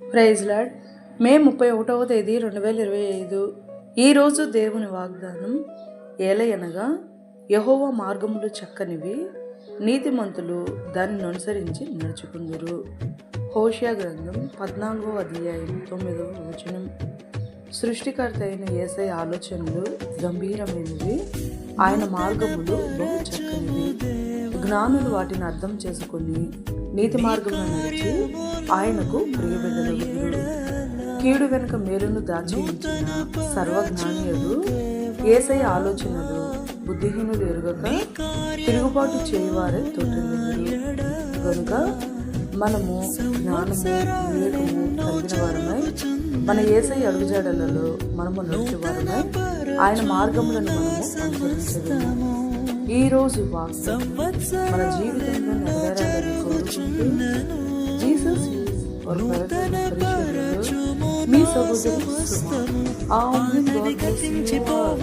Praise lord. మే 31వ తేదీ 2025. ఈరోజు దేవుని వాగ్దానం ఏలయనగా, యెహోవా మార్గములు చక్కనివి, నీతిమంతులు దానిని అనుసరించి నడుచుకుందురు. హోషేయ గ్రంథం 14వ అధ్యాయం 9వ వచనం. సృష్టికర్త అయిన యేసయ్య ఆలోచనలు గంభీరమైనవి, ఆయన మార్గములు బహు చక్కనివి. జ్ఞానులు వాటిని అర్థం చేసుకుని నీతి మార్గంలో నడిచి ఆయనకు ప్రియబిడ్డలగుదురు. కీడు వెనుక మేలును దాచి ఉంచిన సర్వజ్ఞానీయుడు యేసయ్య ఆలోచనలు బుద్ధిహీనులు ఎరుగక తిరుగుబాటు చేయవారే తోటెందురు. కనుక మనము జ్ఞానము వివేకము కలిగిన వారమై మన యేసయ్య అడుగుజాడలలో మనము నడిచేవారమై ఆయన మార్గములను మనము అనుసరించగలము. ఈ రోజు వాక్యం మన జీవితంలో నెరవేరాలని కోరుకుంటూ జీసస్ మీ సహోదరి Suma. Amen. God bless you all.